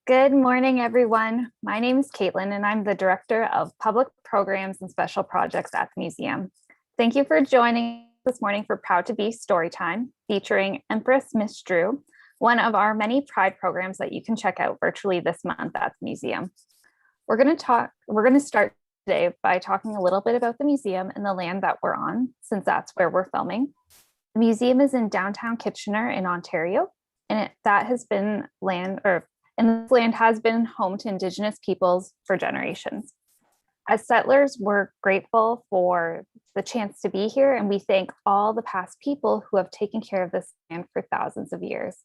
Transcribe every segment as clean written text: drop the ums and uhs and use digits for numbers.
Good morning, everyone. My name is Caitlin, and I'm the Director of Public Programs and Special Projects at the museum. Thank you for joining this morning for Proud to Be Storytime, featuring Empress Miss Drew, one of our many Pride programs that you can check out virtually this month at the museum. We're going to start today by talking a little bit about the museum and the land that we're on, since that's where we're filming. The museum is in downtown Kitchener in Ontario, and this land has been home to Indigenous peoples for generations. As settlers, we're grateful for the chance to be here, and we thank all the past people who have taken care of this land for thousands of years.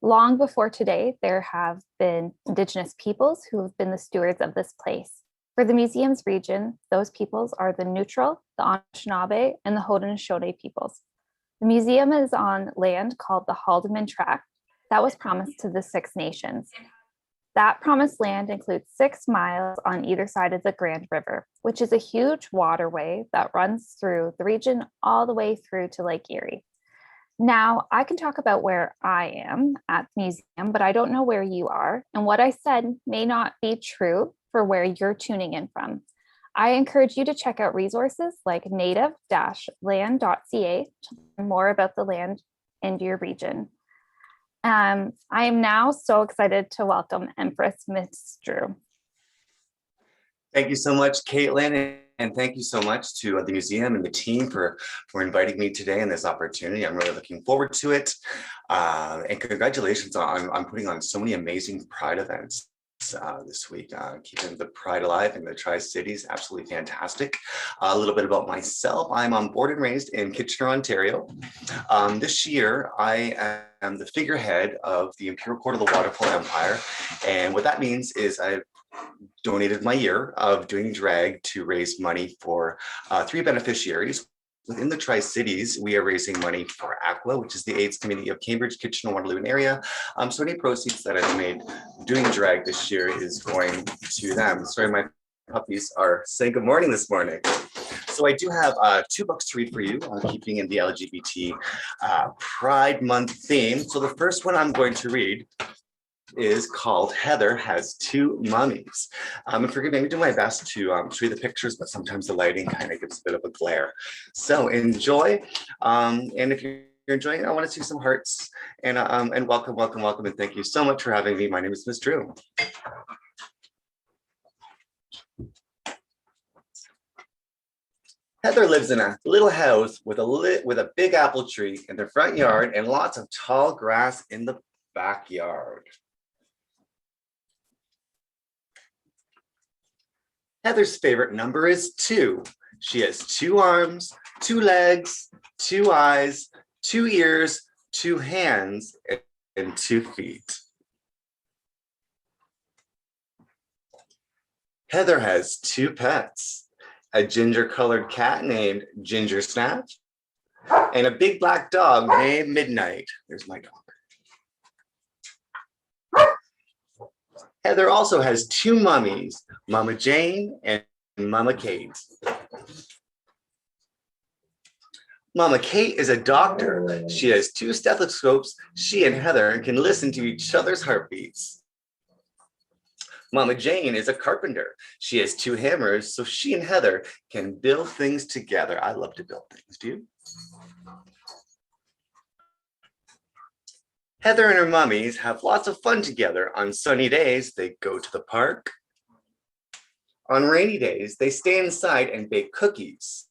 Long before today, there have been Indigenous peoples who have been the stewards of this place. For the museum's region, those peoples are the Neutral, the Anishinaabe, and the Haudenosaunee peoples. The museum is on land called the Haldimand Tract that was promised to the Six Nations. That promised land includes 6 miles on either side of the Grand River, which is a huge waterway that runs through the region all the way through to Lake Erie. Now, I can talk about where I am at the museum, but I don't know where you are, and what I said may not be true for where you're tuning in from. I encourage you to check out resources like native-land.ca to learn more about the land in your region. I am now so excited to welcome Empress Miss Drew. Thank you so much, Caitlin, and thank you so much to the museum and the team for inviting me today in this opportunity. I'm really looking forward to it. And congratulations on putting on so many amazing Pride events this week, keeping the Pride alive in the Tri-Cities. Absolutely fantastic. A little bit about myself. I'm born and raised in Kitchener, Ontario. This year, I am the figurehead of the Imperial Court of the Waterfall Empire. And what that means is I've donated my year of doing drag to raise money for 3 beneficiaries. Within the Tri-Cities, we are raising money for ACWA, which is the AIDS community of Cambridge, Kitchener, Waterloo area. So any proceeds that I've made doing drag this year is going to them. Sorry, my puppies are saying good morning this morning. So I do have 2 books to read for you, keeping in the LGBT Pride Month theme. So the first one I'm going to read is called Heather Has Two Mummies. And forgive me, I'm do my best to show you the pictures, but sometimes the lighting kind of gives a bit of a glare. So enjoy, and if you're enjoying it, I want to see some hearts, and welcome, and thank you so much for having me. My name is Miss Drew. Heather lives in a little house with a big apple tree in the front yard and lots of tall grass in the backyard. Heather's favorite number is 2. She has 2 arms, 2 legs, 2 eyes, 2 ears, 2 hands, and 2 feet. Heather has 2 pets, a ginger-colored cat named Ginger Snap, and a big black dog named Midnight. There's my dog. Heather also has 2 mummies, Mama Jane and Mama Kate. Mama Kate is a doctor. She has 2 stethoscopes. She and Heather can listen to each other's heartbeats. Mama Jane is a carpenter. She has 2 hammers, so she and Heather can build things together. I love to build things, do you? Heather and her mummies have lots of fun together. On sunny days, they go to the park. On rainy days, they stay inside and bake cookies.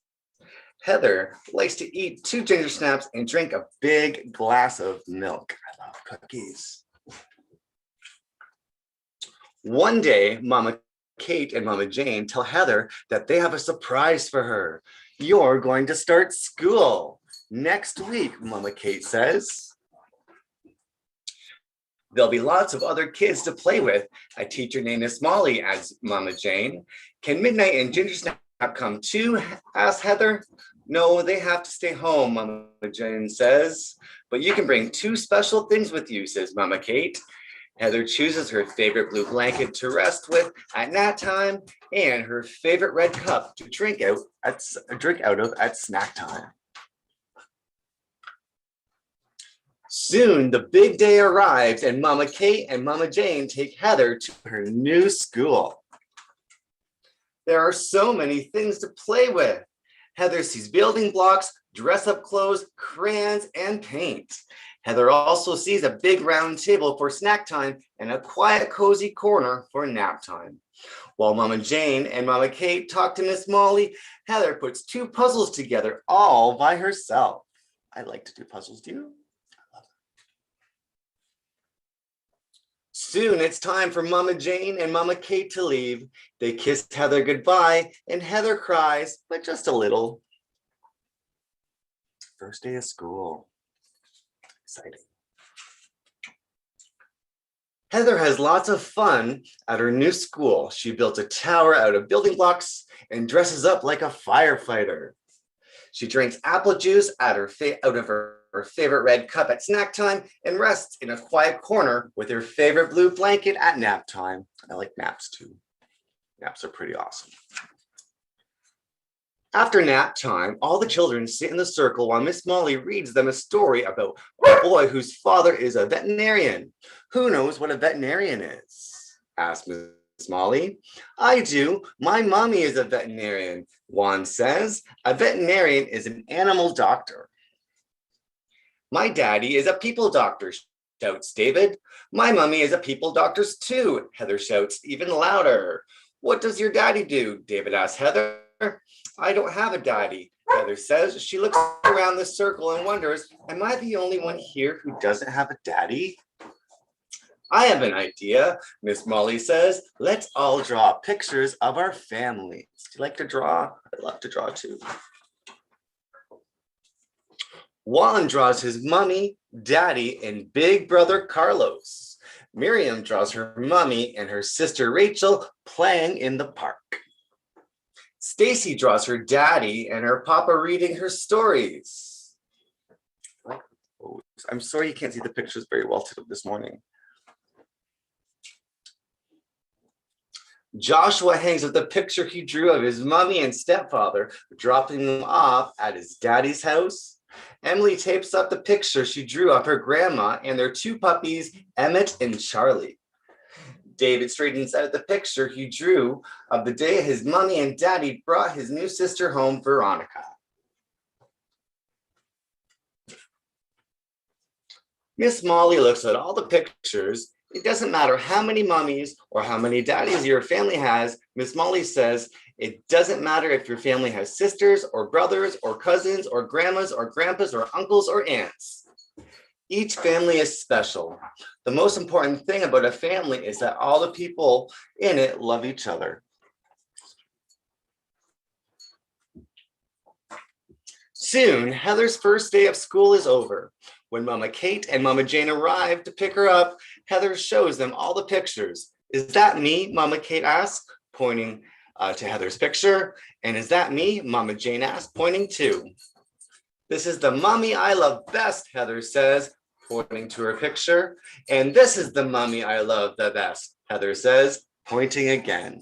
Heather likes to eat 2 ginger snaps and drink a big glass of milk. I love cookies. One day, Mama Kate and Mama Jane tell Heather that they have a surprise for her. You're going to start school next week, Mama Kate says. There'll be lots of other kids to play with. A teacher named Miss Molly, adds Mama Jane. Can Midnight and Ginger Snap come too, asks Heather. No, they have to stay home, Mama Jane says. But you can bring 2 special things with you, says Mama Kate. Heather chooses her favorite blue blanket to rest with at nap time and her favorite red cup to drink out of at snack time. Soon the big day arrives and Mama Kate and Mama Jane take Heather to her new school. There are so many things to play with. Heather sees building blocks, dress-up clothes, crayons, and paint. Heather also sees a big round table for snack time and a quiet, cozy corner for nap time. While Mama Jane and Mama Kate talk to Miss Molly, Heather puts 2 puzzles together all by herself. I like to do puzzles, do you? Soon it's time for Mama Jane and Mama Kate to leave. They kiss Heather goodbye and Heather cries, but just a little. First day of school. Exciting. Heather has lots of fun at her new school. She built a tower out of building blocks and dresses up like a firefighter. She drinks apple juice out of her favorite red cup at snack time and rests in a quiet corner with her favorite blue blanket at nap time. I like naps too. Naps are pretty awesome. After nap time, all the children sit in the circle while Miss Molly reads them a story about a boy whose father is a veterinarian. Who knows what a veterinarian is? Asked Miss Molly. I do. My mommy is a veterinarian. Juan says, a veterinarian is an animal doctor. My daddy is a people doctor, shouts David. My mommy is a people doctor too, Heather shouts even louder. What does your daddy do? David asks Heather. I don't have a daddy, Heather says. She looks around the circle and wonders, am I the only one here who doesn't have a daddy? I have an idea, Miss Molly says. Let's all draw pictures of our families. Do you like to draw? I love to draw too. Juan draws his mommy, daddy, and big brother Carlos. Miriam draws her mommy and her sister Rachel playing in the park. Stacy draws her daddy and her papa reading her stories. I'm sorry you can't see the pictures very well this morning. Joshua hangs up the picture he drew of his mommy and stepfather, dropping them off at his daddy's house. Emily tapes up the picture she drew of her grandma and their 2 puppies, Emmett and Charlie. David straightens out the picture he drew of the day his mommy and daddy brought his new sister home, Veronica. Miss Molly looks at all the pictures. It doesn't matter how many mummies or how many daddies your family has. Miss Molly says, it doesn't matter if your family has sisters or brothers or cousins or grandmas or grandpas or uncles or aunts. Each family is special. The most important thing about a family is that all the people in it love each other. Soon, Heather's first day of school is over. When Mama Kate and Mama Jane arrive to pick her up, Heather shows them all the pictures. Is that me? Mama Kate asks, pointing to Heather's picture. And is that me? Mama Jane asks, pointing too. This is the mummy I love best, Heather says, pointing to her picture. And this is the mummy I love the best, Heather says, pointing again.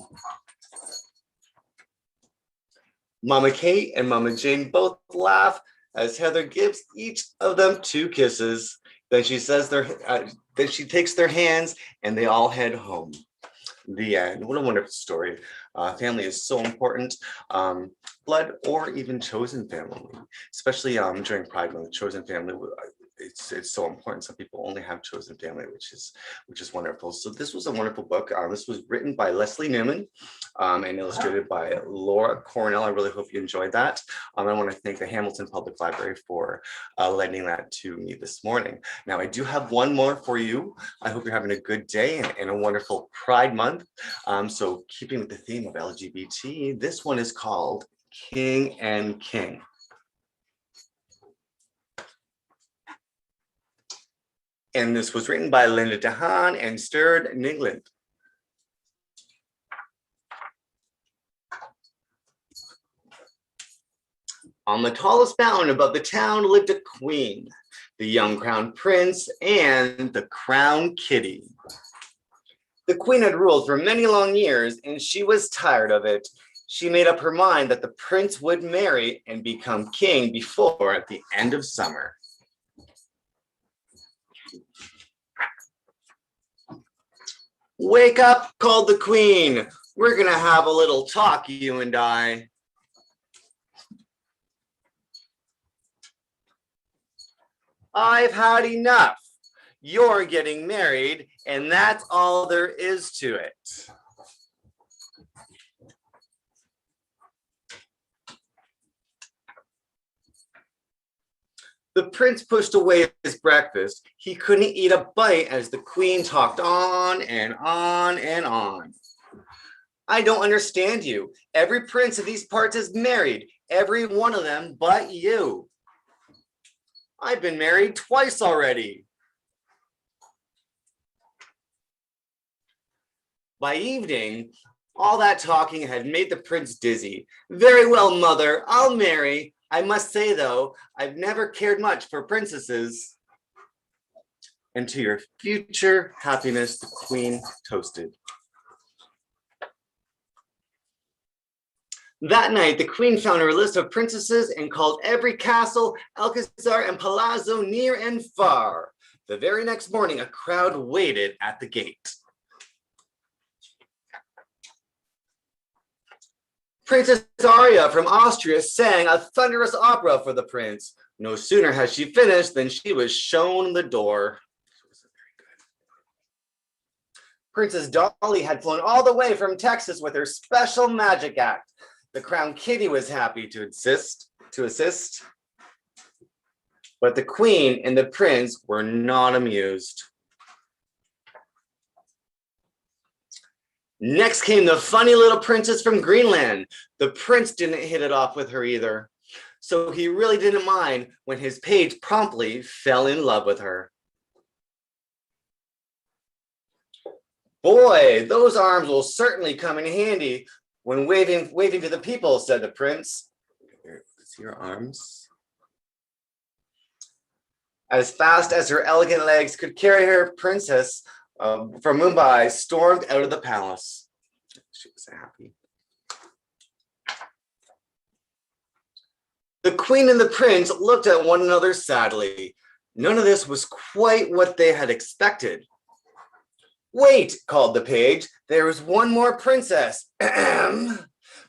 Mama Kate and Mama Jane both laugh as Heather gives each of them 2 kisses. Then she says then she takes their hands and they all head home. The end. What a wonderful story. Family is so important. Blood or even chosen family, especially during Pride Month, chosen family. It's so important. Some people only have chosen family, which is wonderful. So this was a wonderful book. This was written by Leslie Newman and illustrated by Laura Cornell. I really hope you enjoyed that. I want to thank the Hamilton Public Library for lending that to me this morning. Now I do have one more for you. I hope you're having a good day and a wonderful Pride Month. So keeping with the theme of LGBT, this one is called King and King. And this was written by Linda DeHaan and Stuart Nigland. On the tallest mountain above the town lived a queen, the young crown prince and the crown kitty. The queen had ruled for many long years and she was tired of it. She made up her mind that the prince would marry and become king before the end of summer. Wake up, called the queen. We're gonna have a little talk, you and I. I've had enough. You're getting married, and that's all there is to it. The prince pushed away his breakfast. He couldn't eat a bite as the queen talked on and on and on. I don't understand you. Every prince of these parts is married, every one of them but you. I've been married twice already. By evening, all that talking had made the prince dizzy. Very well, mother, I'll marry. I must say, though, I've never cared much for princesses. And to your future happiness, the queen toasted. That night, the queen found her list of princesses and called every castle, alcazar, and palazzo near and far. The very next morning, a crowd waited at the gate. Princess Aria from Austria sang a thunderous opera for the prince. No sooner had she finished than she was shown the door. Princess Dolly had flown all the way from Texas with her special magic act. The Crown Kitty was happy to assist, but the queen and the prince were not amused. Next came the funny little princess from Greenland. The prince didn't hit it off with her either, so he really didn't mind when his page promptly fell in love with her. Boy, those arms will certainly come in handy when waving to the people, said the prince. Let's see your arms. As fast as her elegant legs could carry her, princess from Mumbai stormed out of the palace. She was happy. The queen and the prince looked at one another sadly. None of this was quite what they had expected. Wait, called the page. There is one more princess.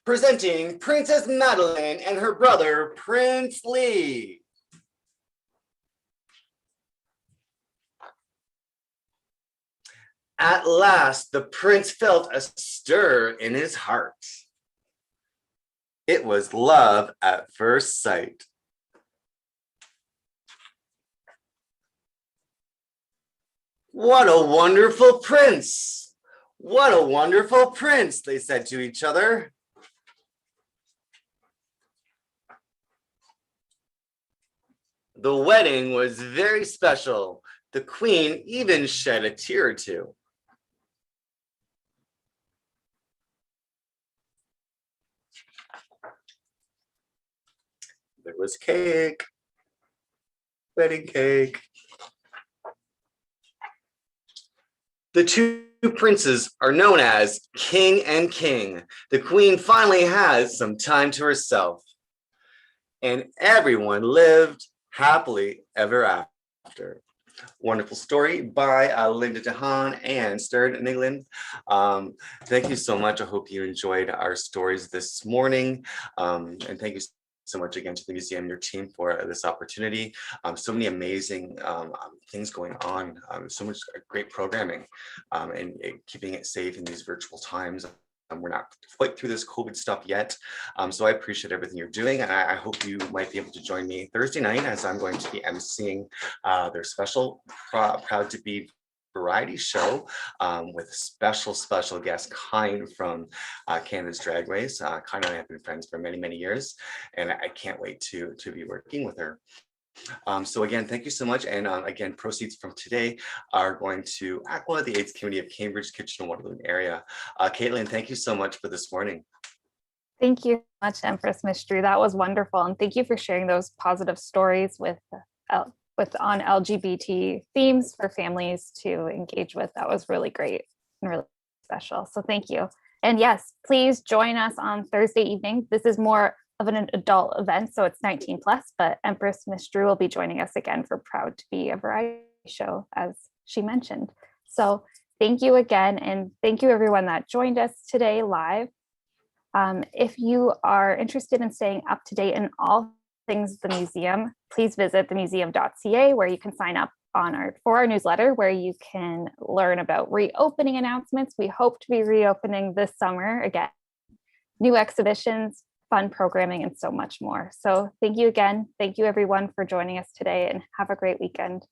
Presenting Princess Madeline and her brother, Prince Lee. At last, the prince felt a stir in his heart. It was love at first sight. What a wonderful prince! What a wonderful prince, they said to each other. The wedding was very special. The queen even shed a tear or two. There was cake, wedding cake. The two princes are known as king and king. The queen finally has some time to herself. And everyone lived happily ever after. Wonderful story by Linda DeHaan and Stern in England. Thank you so much. I hope you enjoyed our stories this morning. And thank you so much again to the museum, your team, for this opportunity. So many amazing things going on, so much great programming, and keeping it safe in these virtual times. We're not quite through this COVID stuff yet. So I appreciate everything you're doing. And I hope you might be able to join me Thursday night as I'm going to be emceeing their special Proud to Be variety show with special guest Kind from Canada's Drag Race. Kind and I have been friends for many years, and I can't wait to be working with her. So again, thank you so much. And again, proceeds from today are going to Aqua, the AIDS Committee of Cambridge, Kitchener, Waterloo area. Caitlin, thank you so much for this morning. Thank you so much, Empress Miss Drew. That was wonderful. And thank you for sharing those positive stories with on LGBT themes for families to engage with. That was really great and really special. So thank you. And yes, please join us on Thursday evening. This is more of an adult event, so it's 19 plus, but Empress Miss Drew will be joining us again for Proud to Be a variety show, as she mentioned. So thank you again. And thank you everyone that joined us today live. If you are interested in staying up to date in all things the museum, please visit themuseum.ca where you can sign up for our newsletter, where you can learn about reopening announcements. We hope to be reopening this summer again, new exhibitions, fun programming, and so much more. So thank you again. Thank you everyone for joining us today, and have a great weekend.